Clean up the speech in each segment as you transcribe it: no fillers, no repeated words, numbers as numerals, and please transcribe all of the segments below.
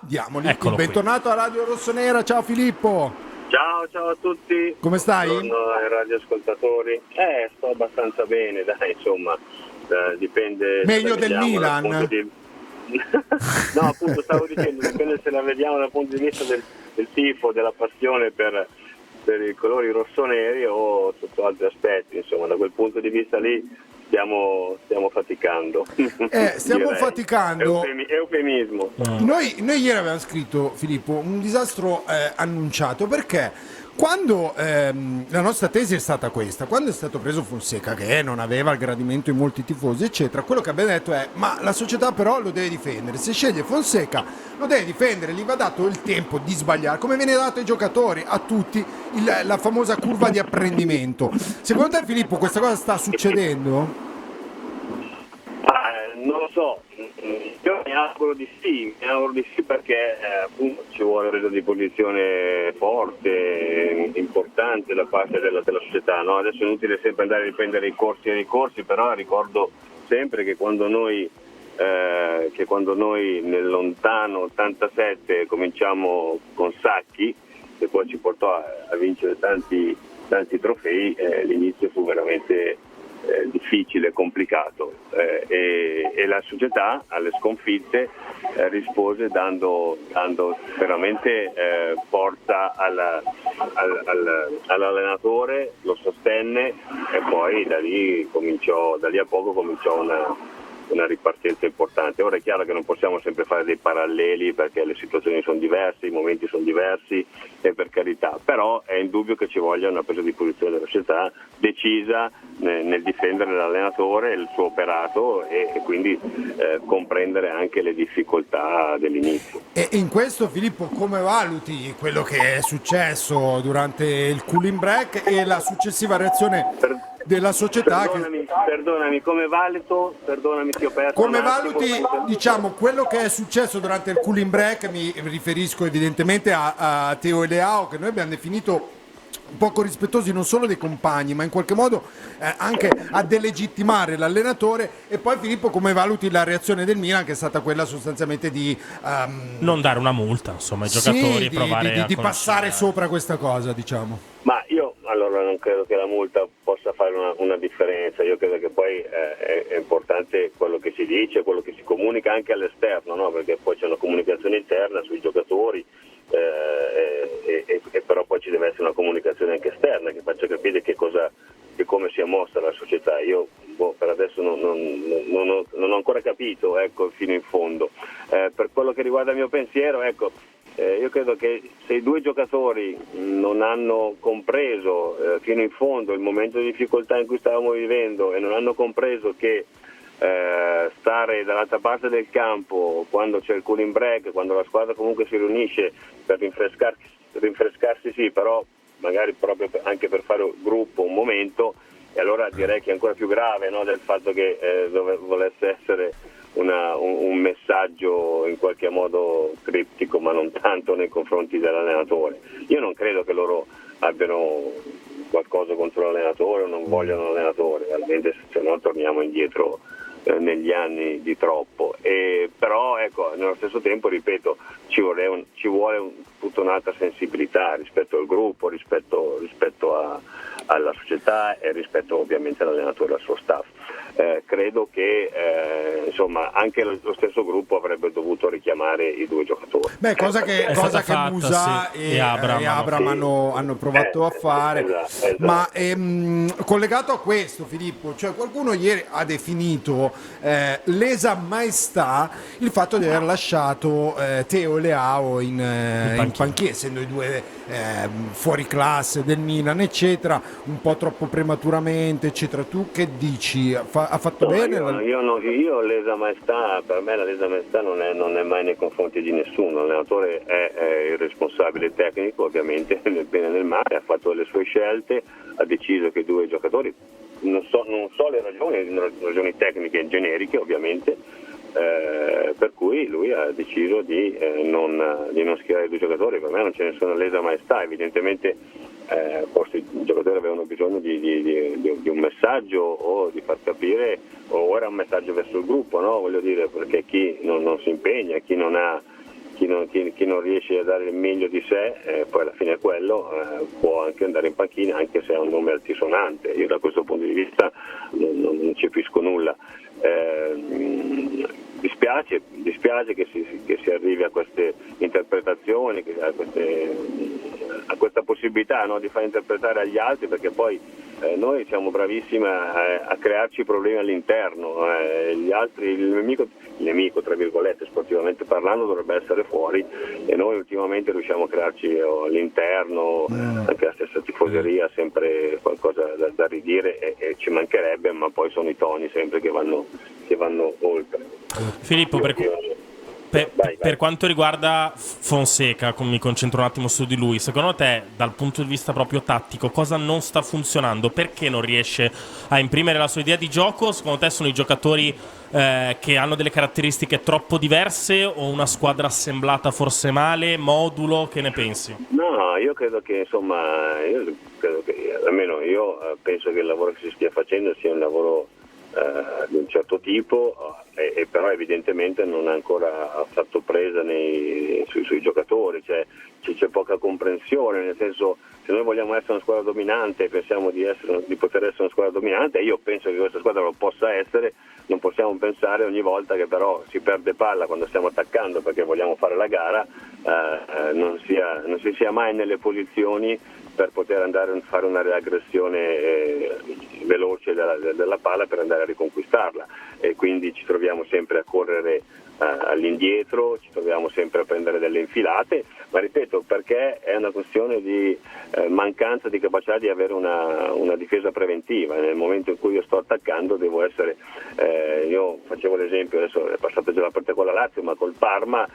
Diamoli. Eccolo qui. Bentornato a Radio Rossonera, ciao Filippo. Ciao a tutti. Come stai? Buongiorno ai radioascoltatori. Sto abbastanza bene, dai, insomma, dipende. Meglio se del vediamo dal Milan? punto di- No, appunto stavo dicendo, dipende se la vediamo dal punto di vista del tifo, della passione per i colori rossoneri o sotto altri aspetti, insomma, da quel punto di vista lì stiamo faticando. Stiamo Direi. faticando. Eufemismo. Noi ieri avevamo scritto, Filippo, un disastro annunciato, perché quando la nostra tesi è stata questa, quando è stato preso Fonseca, che non aveva il gradimento di molti tifosi, eccetera, quello che abbiamo detto è: ma la società però lo deve difendere, se sceglie Fonseca lo deve difendere, gli va dato il tempo di sbagliare, come viene dato ai giocatori, a tutti, la famosa curva di apprendimento. Secondo te, Filippo, questa cosa sta succedendo? Non lo so, io mi auguro di sì perché appunto ci vuole una presa di posizione forte, importante da parte della società, no? Adesso è inutile sempre andare a riprendere i corsi e i ricorsi, però ricordo sempre che quando noi nel lontano 87 cominciamo con Sacchi, che poi ci portò a vincere tanti trofei, l'inizio fu veramente difficile, complicato, e la società alle sconfitte rispose dando veramente forza all'allenatore, lo sostenne, e poi da lì a poco cominciò una ripartenza importante. Ora è chiaro che non possiamo sempre fare dei paralleli perché le situazioni sono diverse, i momenti sono diversi, e per carità, però è indubbio che ci voglia una presa di posizione della società decisa nel difendere l'allenatore e il suo operato, e quindi comprendere anche le difficoltà dell'inizio. E in questo, Filippo, come valuti quello che è successo durante il cooling break e la successiva reazione della società? Perdonami, come valuto? Perdonami, ti ho perso. Come valuti, diciamo, quello che è successo durante il cooling break? Mi riferisco evidentemente a Teo e Leao, che noi abbiamo definito poco rispettosi non solo dei compagni, ma in qualche modo anche a delegittimare l'allenatore. E poi, Filippo, come valuti la reazione del Milan, che è stata quella sostanzialmente di non dare una multa, insomma, ai giocatori, sì, provare di passare sopra questa cosa, diciamo. Ma io allora non credo che la multa possa fare una differenza. Io credo che poi è importante quello che si dice, quello che si comunica anche all'esterno, no? Perché poi c'è una comunicazione interna sui giocatori, e però poi ci deve essere una comunicazione anche esterna che faccia capire che come si è mossa la società. Io per adesso non ho ancora capito, ecco, fino in fondo. Per quello che riguarda il mio pensiero, ecco, io credo che se i due giocatori non hanno compreso fino in fondo il momento di difficoltà in cui stavamo vivendo, e non hanno compreso che stare dall'altra parte del campo quando c'è il cooling break, quando la squadra comunque si riunisce per rinfrescarsi sì, però magari proprio anche per fare un gruppo, un momento, e allora direi che è ancora più grave, no, del fatto che volesse essere un messaggio in qualche modo criptico, ma non tanto nei confronti dell'allenatore. Io non credo che loro abbiano qualcosa contro l'allenatore o non vogliono l'allenatore, veramente, se no torniamo indietro negli anni di troppo. Però ecco, nello stesso tempo, ripeto, ci vuole tutta un'altra sensibilità rispetto al gruppo, rispetto alla società e rispetto ovviamente all'allenatore e al suo staff. Credo che insomma anche lo stesso gruppo avrebbe dovuto richiamare i due giocatori. Cosa che fatta, Musa sì, e Abraham hanno provato a fare. Esatto. Ma collegato a questo, Filippo, cioè qualcuno ieri ha definito lesa maestà il fatto di aver lasciato Teo e Leao in panchina, essendo i due fuori classe del Milan, eccetera, un po' troppo prematuramente, eccetera. Tu che dici? Ha fatto bene? Io lesa maestà, per me la lesa maestà non è mai nei confronti di nessuno. L'allenatore è il responsabile tecnico, ovviamente, nel bene e nel male, ha fatto le sue scelte, ha deciso che i due giocatori, non so le ragioni tecniche generiche ovviamente, per cui lui ha deciso di non schierare i due giocatori. Per me non c'è nessuna lesa maestà, evidentemente forse i giocatori avevano bisogno di un messaggio, o di far capire, o era un messaggio verso il gruppo, no? Voglio dire, perché chi non si impegna, chi non ha chi non riesce a dare il meglio di sé, poi alla fine è quello, può anche andare in panchina anche se ha un nome altisonante. Io da questo punto di vista non cepisco nulla. Dispiace che si arrivi a queste interpretazioni, a questa possibilità, no, di far interpretare agli altri, perché poi noi siamo bravissimi a crearci problemi all'interno, gli altri, il nemico tra virgolette sportivamente parlando dovrebbe essere fuori, e noi ultimamente riusciamo a crearci all'interno, anche la stessa tifoseria sempre qualcosa da ridire, e ci mancherebbe, ma poi sono i toni sempre che vanno oltre. Filippo, per quanto riguarda Fonseca, mi concentro un attimo su di lui, secondo te dal punto di vista proprio tattico cosa non sta funzionando? Perché non riesce a imprimere la sua idea di gioco? Secondo te sono i giocatori che hanno delle caratteristiche troppo diverse, o una squadra assemblata forse male, modulo, che ne pensi? No, io credo che almeno io penso che il lavoro che si stia facendo sia un lavoro di un certo tipo, e però evidentemente non ha ancora fatto presa sui giocatori, cioè c'è poca comprensione, nel senso, se noi vogliamo essere una squadra dominante e pensiamo di poter essere una squadra dominante, io penso che questa squadra lo possa essere, non possiamo pensare ogni volta che però si perde palla quando stiamo attaccando perché vogliamo fare la gara, non si sia mai nelle posizioni per poter andare a fare una reaggressione veloce della palla per andare a riconquistarla, e quindi ci troviamo sempre a correre all'indietro, ci troviamo sempre a prendere delle infilate, ma ripeto, perché è una questione di mancanza di capacità di avere una difesa preventiva. Nel momento in cui io sto attaccando devo essere, io facevo l'esempio, adesso è passata già la partita con la Lazio, ma col Parma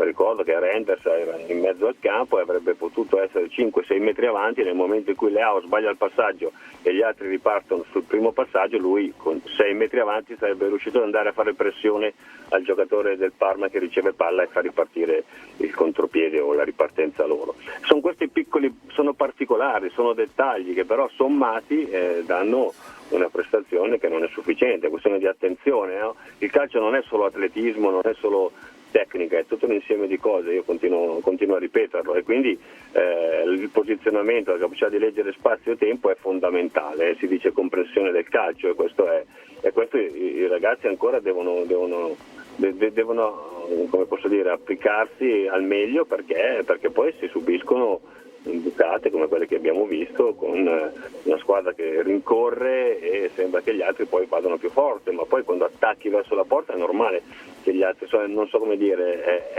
ricordo che Renders era in mezzo al campo e avrebbe potuto essere 5-6 metri avanti, nel momento in cui Leao sbaglia il passaggio e gli altri ripartono sul primo passaggio, lui con 6 metri avanti sarebbe riuscito ad andare a fare pressione al giocatore del Parma che riceve palla e fa ripartire il contropiede o la ripartenza loro. Sono questi piccoli, sono particolari, sono dettagli che però sommati danno una prestazione che non è sufficiente, è questione di attenzione, no? Il calcio non è solo atletismo, non è solo tecnica, è tutto un insieme di cose, io continuo a ripeterlo, e quindi il posizionamento, la capacità di leggere spazio e tempo è fondamentale, si dice comprensione del calcio, e questo i ragazzi ancora devono come posso dire, applicarsi al meglio, perché poi si subiscono imbucate come quelle che abbiamo visto, con una squadra che rincorre e sembra che gli altri poi vadano più forte, ma poi quando attacchi verso la porta è normale che gli altri, non so come dire,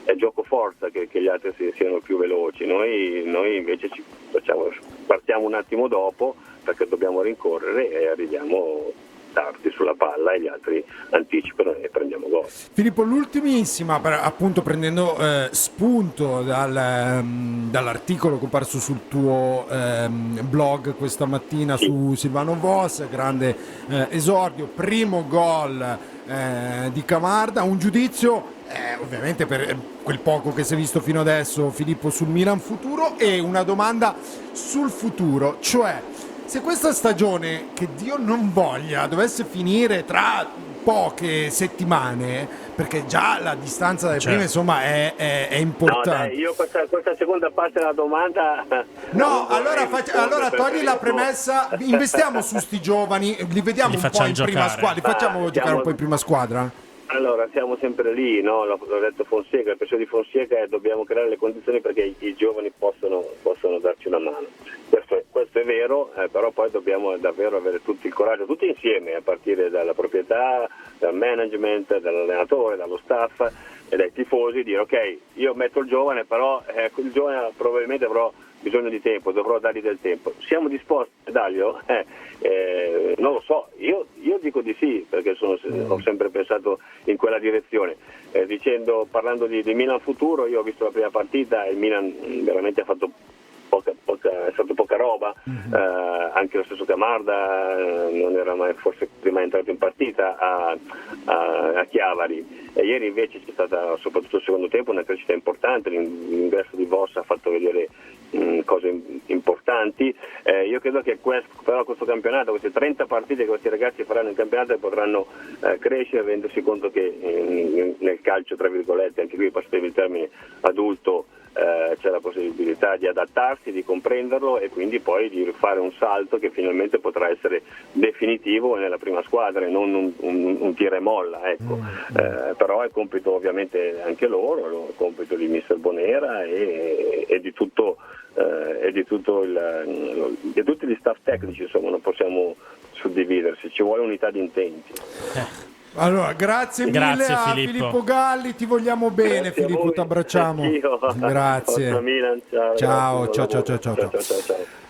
è gioco forza che gli altri siano più veloci. Noi invece partiamo un attimo dopo perché dobbiamo rincorrere e arriviamo tardi sulla palla e gli altri anticipano e prendiamo gol. Filippo, l'ultimissima, appunto prendendo spunto dall'articolo comparso sul tuo blog questa mattina, sì, su Silvano Vos, grande esordio, primo gol di Camarda, un giudizio ovviamente per quel poco che si è visto fino adesso, Filippo, sul Milan futuro, e una domanda sul futuro, cioè se questa stagione, che Dio non voglia, dovesse finire tra poche settimane, perché già la distanza dalle prime insomma è importante. No, dai, io questa seconda parte della domanda allora togli la premessa, investiamo su sti giovani, li vediamo un po' in prima squadra, li facciamo giocare un po' in prima squadra? Allora, siamo sempre lì, no? L'ho detto Fonseca, il pensiero di Fonseca è dobbiamo creare le condizioni perché i giovani possono darci una mano. Questo è vero, però poi dobbiamo davvero avere tutti il coraggio, tutti insieme, a partire dalla proprietà, dal management, dall'allenatore, dallo staff e dai tifosi, dire ok, io metto il giovane, però il giovane probabilmente avrò bisogno di tempo, dovrò dargli del tempo. Siamo disposti a darglielo? Non lo so, io dico di sì, perché ho sempre pensato in quella direzione. Parlando di Milan futuro, io ho visto la prima partita e il Milan veramente ha fatto è stato poca roba, anche lo stesso Camarda non era mai forse prima entrato in partita a Chiavari, e ieri invece c'è stata, soprattutto il secondo tempo, una crescita importante, l'ingresso di Voss ha fatto vedere cose importanti, avanti. Io credo che però questo campionato, queste 30 partite che questi ragazzi faranno in campionato potranno crescere, rendersi conto che nel calcio, tra virgolette, anche qui passatevi il termine adulto, c'è la possibilità di adattarsi, di comprenderlo e quindi poi di fare un salto che finalmente potrà essere definitivo nella prima squadra e non un tira e molla, ecco. Però è compito ovviamente anche loro, è il compito di mister Bonera e di tutto di tutti gli staff tecnici, insomma, non possiamo suddividersi, ci vuole unità di intenti. Allora, grazie mille a Filippo Galli, ti vogliamo bene. Grazie Filippo, ti abbracciamo. Grazie. Forza Milan, ciao. Ciao.